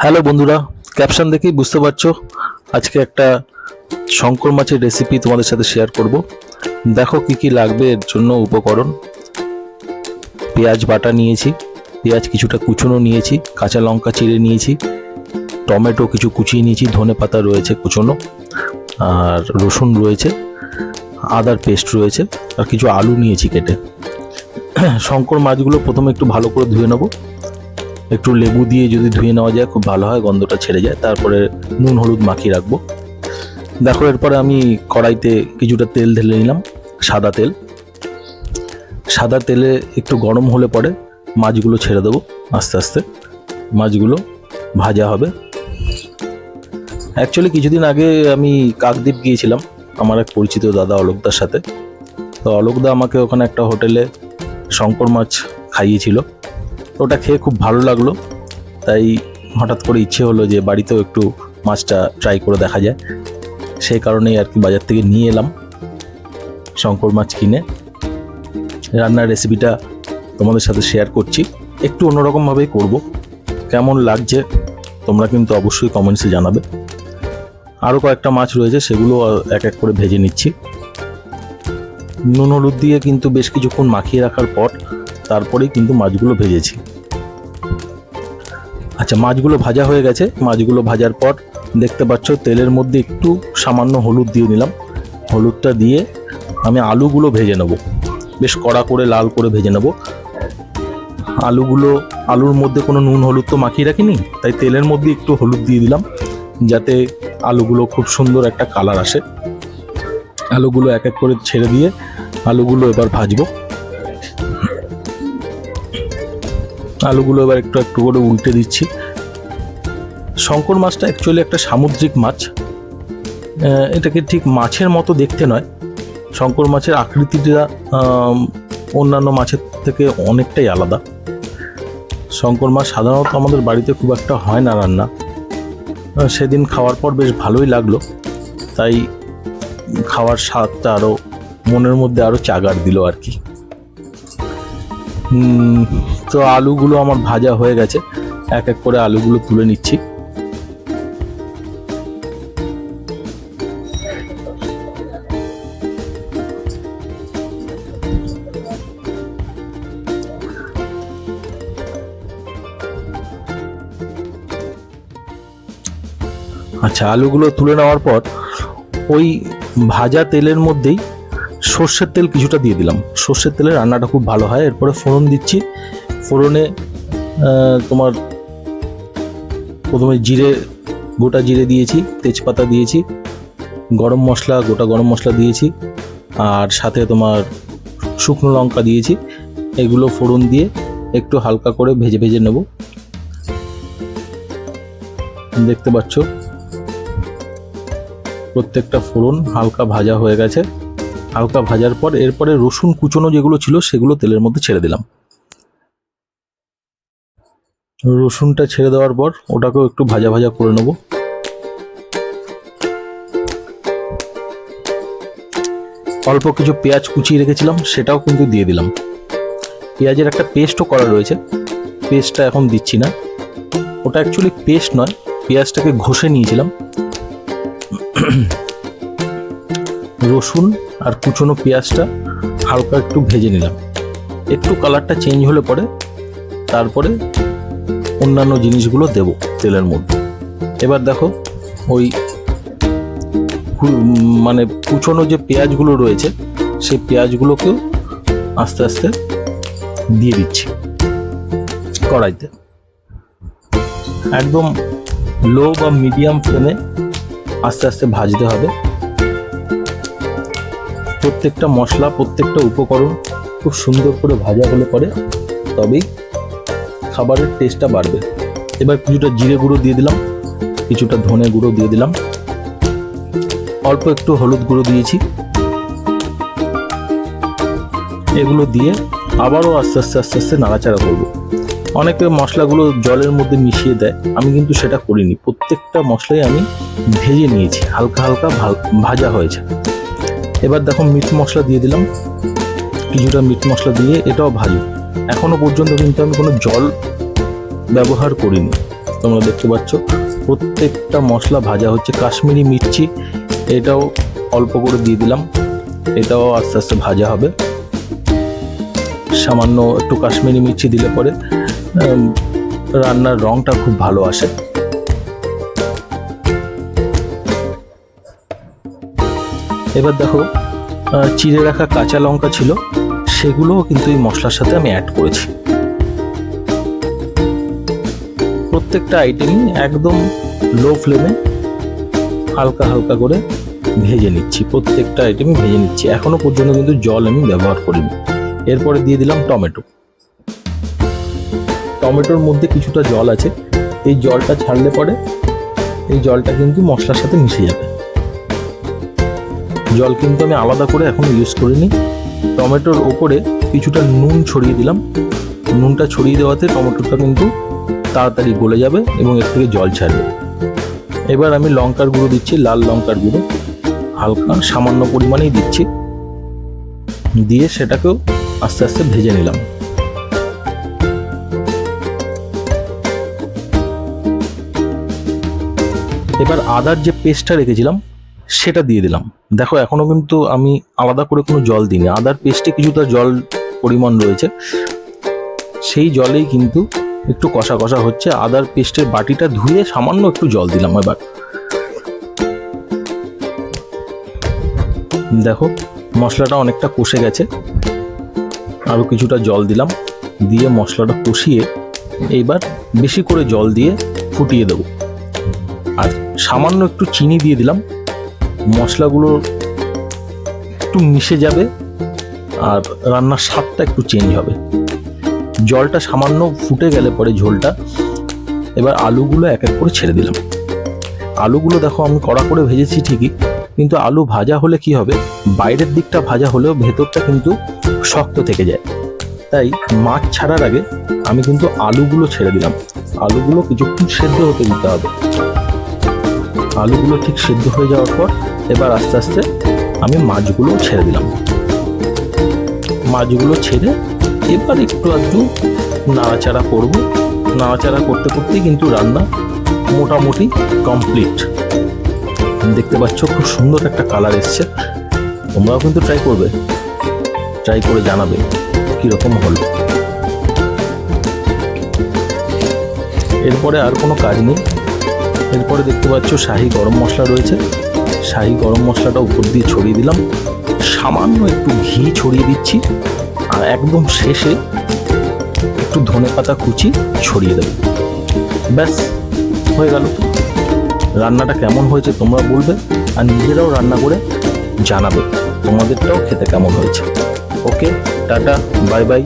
Hello বন্ধুরা, caption দেখেই বুঝতে পারছো আজকে একটা শঙ্কর মাছের রেসিপি তোমাদের সাথে শেয়ার করব। দেখো কি কি লাগবে এর জন্য উপকরণ। পেঁয়াজ বাটা নিয়েছি, পেঁয়াজ কিছুটা কুচনো নিয়েছি, কাঁচা লঙ্কা চিড়ে নিয়েছি, টমেটো কিছু কুচিয়ে নিয়েছি, ধনে পাতা রয়েছে কুচনো, আর রসুন রয়েছে, আদার পেস্ট রয়েছে, আর কিছু আলু নিয়েছি কেটে। শঙ্কর মাছগুলো প্রথমে একটু ভালো করে ধুয়ে নেবো। একটু লেবু দিয়ে যদি ধুয়ে নেওয়া যায় খুব ভালো হয়, গন্ধটা ছেড়ে যায়। তারপরে নুন হলুদ মাখিয়ে রাখবো। দেখো এরপরে আমি কড়াইতে কিছুটা তেল ঢেলে নিলাম, সাদা তেল। সাদা তেলে একটু গরম হলে পরে মাছগুলো ছেড়ে দেবো আস্তে আস্তে। মাছগুলো ভাজা হবে। অ্যাকচুয়ালি কিছুদিন আগে আমি কাকদ্বীপ গিয়েছিলাম আমার এক পরিচিত দাদা অলোকদার সাথে। তো অলোকদা আমাকে ওখানে একটা হোটেলে শঙ্কর মাছ খাইয়েছিল। তো ওটা খেয়ে খুব ভালো লাগলো, তাই হঠাৎ করে ইচ্ছে হলো যে বাড়িতেও একটু মাছটা ট্রাই করে দেখা যায়। সেই কারণেই আর কি বাজার থেকে নিয়ে এলাম শঙ্কর মাছ কিনে। রান্নার রেসিপিটা তোমাদের সাথে শেয়ার করছি, একটু অন্যরকমভাবেই করব। কেমন লাগছে তোমরা কিন্তু অবশ্যই কমেন্টসে জানাবে। আরও কয়েকটা মাছ রয়েছে, সেগুলো এক এক করে ভেজে নিচ্ছি। নুন হলুদ দিয়ে কিন্তু বেশ কিছুক্ষণ মাখিয়ে রাখার পর তারপরেই কিন্তু মাছগুলো ভেজেছি। আচ্ছা, মাছগুলো ভাজা হয়ে গেছে। মাছগুলো ভাজার পর দেখতে পাচ্ছ তেলের মধ্যে একটু সামান্য হলুদ দিয়ে নিলাম। হলুদটা দিয়ে আমি আলুগুলো ভেজে নেব, বেশ কড়া করে লাল করে ভেজে নেব। আলুর মধ্যে কোনো নুন হলুদ তো মাখিয়ে রাখিনি, তাই তেলের মধ্যে একটু হলুদ দিয়ে দিলাম যাতে আলুগুলো খুব সুন্দর একটা কালার আসে। আলুগুলো এক এক করে ছেড়ে দিয়ে আলুগুলো এবার ভাজবো। আলুগুলো এবার একটু একটু করে উল্টে দিচ্ছি। শঙ্কর মাছটা অ্যাকচুয়ালি একটা সামুদ্রিক মাছ। এটাকে ঠিক মাছের মতো দেখতে নয়। শঙ্কর মাছের আকৃতিটা অন্যান্য মাছের থেকে অনেকটাই আলাদা। শঙ্কর মাছ সাধারণত আমাদের বাড়িতে খুব একটা হয় না রান্না। সেদিন খাওয়ার পর বেশ ভালোই লাগলো, তাই খাওয়ার স্বাদটা আরও মনের মধ্যে আরও চাগার দিল আর কি। তো আলুগুলো আমার ভাজা হয়ে গেছে, এক এক করে আলুগুলো তুলে নিচ্ছি। আচ্ছা, আলুগুলো তুলে নেওয়ার পর ওই ভাজা তেলের মধ্যেই সর্ষের তেল কিছুটা দিয়ে দিলাম। সর্ষের তেলে রান্নাটা খুব ভালো হয়। এরপরে ফোড়ন দিচ্ছি। ফোড়নে তোমার প্রথমে গোটা জিরে দিয়েছি, তেজপাতা দিয়েছি, গোটা গরম মশলা দিয়েছি, আর সাথে তোমার শুকনো লঙ্কা দিয়েছি। এগুলো ফোড়ন দিয়ে একটু হালকা করে ভেজে ভেজে নেব। দেখতে পাচ্ছ প্রত্যেকটা ফোড়ন হালকা ভাজা হয়ে গেছে। হালকা ভাজার পর এরপরে রসুন কুচনো যেগুলো ছিল সেগুলো তেলের মধ্যে ছেড়ে দিলাম। রসুনটা ছেড়ে দেওয়ার পর ওটাকেও একটু ভাজা ভাজা করে নেব। অল্প কিছু পেঁয়াজ কুচিয়ে রেখেছিলাম, সেটাও কিন্তু দিয়ে দিলাম। পেঁয়াজের একটা পেস্টও করা রয়েছে, পেস্টটা এখন দিচ্ছি না। ওটা অ্যাকচুয়ালি পেস্ট নয়, পেঁয়াজটাকে ঘষে নিয়েছিলাম। রসুন আর কুচনো পেঁয়াজটা হালকা একটু ভেজে নিলাম। একটু কালারটা চেঞ্জ হলে পরে তারপরে অন্যান্য জিনিসগুলো দেব তেলের মধ্যে। এবার দেখো ওই মানে কুচনো যে পেঁয়াজগুলো রয়েছে সেই পেঁয়াজগুলোকেও আস্তে আস্তে দিয়ে দিচ্ছি কড়াইতে। একদম লো বা মিডিয়াম ফ্লেমে আস্তে আস্তে ভাজতে হবে। প্রত্যেকটা মশলা, প্রত্যেকটা উপকরণ খুব সুন্দর করে ভাজা হলে পরে তবেই খাবারের টেস্টটা বাড়বে। এবার কিছুটা জিরে গুঁড়ো দিয়ে দিলাম, কিছুটা ধনে গুঁড়ো দিয়ে দিলাম, অল্প একটু হলুদ গুঁড়ো দিয়েছি। এগুলো দিয়ে আবারও আস্তে আস্তে আস্তে আস্তে নাড়াচাড়া করবো। অনেকে মশলাগুলো জলের মধ্যে মিশিয়ে দেয়, আমি কিন্তু সেটা করিনি। প্রত্যেকটা মশলাই আমি ভেজে নিয়েছি, হালকা হালকা ভাজা হয়েছে। এবার দেখো মিট মশলা দিয়ে দিলাম, কিছুটা মিট মশলা দিয়ে এটাও ভাজো। এখনো পর্যন্ত কিন্তু আমি কোনো জল ব্যবহার করিনি। তোমরা দেখতে পাচ্ছ প্রত্যেকটা মশলা ভাজা হচ্ছে। কাশ্মীরি মির্চি এটাও অল্প করে দিয়ে দিলাম, এটাও আস্তে আস্তে ভাজা হবে। সামান্য একটু কাশ্মীরি মির্চি দিলে পরে রান্নার রংটা খুব ভালো আসে। এবার দেখো চিড়ে রাখা কাঁচা লঙ্কা ছিল, সেগুলোও কিন্তু এই মশলার সাথে আমি অ্যাড করেছি। প্রত্যেকটা আইটেমই একদম লো ফ্লেমে হালকা হালকা করে ভেজে নিচ্ছি, প্রত্যেকটা আইটেমই ভেজে নিচ্ছি। এখনো পর্যন্ত কিন্তু জল আমি ব্যবহার করিনি। এরপরে দিয়ে দিলাম টমেটো। টমেটোর মধ্যে কিছুটা জল আছে, এই জলটা ছাড়লে পরে এই জলটা কিন্তু মশলার সাথে মিশে যাবে। জল কিন্তু আমি আলাদা করে এখন ইউজ করিনি। টমেটোর ওপরে কিছুটা নুন ছড়িয়ে দিলাম। নুনটা ছড়িয়ে দেওয়াতে টমেটোটা কিন্তু তাড়াতাড়ি গলে যাবে এবং এর থেকে জল ছাড়বে। এবার আমি লঙ্কার গুঁড়ো দিচ্ছি, লাল লঙ্কার গুঁড়ো হালকা সামান্য পরিমাণেই দিচ্ছি, দিয়ে সেটাকেও আস্তে আস্তে ভেজে নিলাম। এবার আদার যে পেস্টটা রেখেছিলাম সেটা দিয়ে দিলাম। দেখো এখনো কিন্তু আমি আলাদা করে কোনো জল দিইনি, আদার পেস্টে কিছুটা জল পরিমাণ রয়েছে, সেই জলেই কিন্তু একটু কষা কষা হচ্ছে। আদার পেস্টের বাটিটা ধুয়ে সামান্য একটু জল দিলাম। এবার দেখো মশলাটা অনেকটা কষে গেছে, আরও কিছুটা জল দিলাম, দিয়ে মশলাটা কষিয়ে এইবার বেশি করে জল দিয়ে ফুটিয়ে দেবো। আর সামান্য একটু চিনি দিয়ে দিলাম, মশলাগুলো একটু মিশে যাবে আর রান্নার স্বাদটা একটু চেঞ্জ হবে। জলটা সামান্য ফুটে গেলে পরে ঝোলটা, এবার আলুগুলো এক এক করে ছেড়ে দিলাম। আলুগুলো দেখো আমি কড়া করে ভেজেছি ঠিকই, কিন্তু আলু ভাজা হলে কি হবে, বাইরের দিকটা ভাজা হলেও ভেতরটা কিন্তু শক্ত থেকে যায়। তাই মাছ ছাড়ার আগে আমি কিন্তু আলুগুলো ছেড়ে দিলাম। আলুগুলো কিছুক্ষণ সেদ্ধ হতে দিতে হবে। আলুগুলো ঠিক সেদ্ধ হয়ে যাওয়ার পর এবার আস্তে আস্তে আমি মাছগুলো ছেড়ে দিলাম। মাছগুলো ছেড়ে এবার একটু আধটু নাড়াচাড়া করব। নাড়াচাড়া করতে করতেই কিন্তু রান্না মোটামুটি কমপ্লিট। দেখতে পাচ্ছ খুব সুন্দর একটা কালার এসছে। তোমরাও কিন্তু ট্রাই করবে, ট্রাই করে জানাবে কীরকম হলো। এরপরে আর কোনো কাজ নেই। এরপরে দেখতে পাচ্ছ শাহি গরম মশলা রয়েছে, শাহি গরম মশলাটা উপর দিয়ে ছড়িয়ে দিলাম। সামান্য একটু ঘি ছড়িয়ে দিচ্ছি, আর একদম শেষে একটু ধনেপাতা কুচি ছড়িয়ে দেব। ব্যাস হয়ে গেল। রান্নাটা কেমন হয়েছে তোমরা বলবে, আর নিজেরাও রান্না করে জানাবে তোমাদেরটাও খেতে কেমন হয়েছে। ওকে, টাটা, বাই বাই।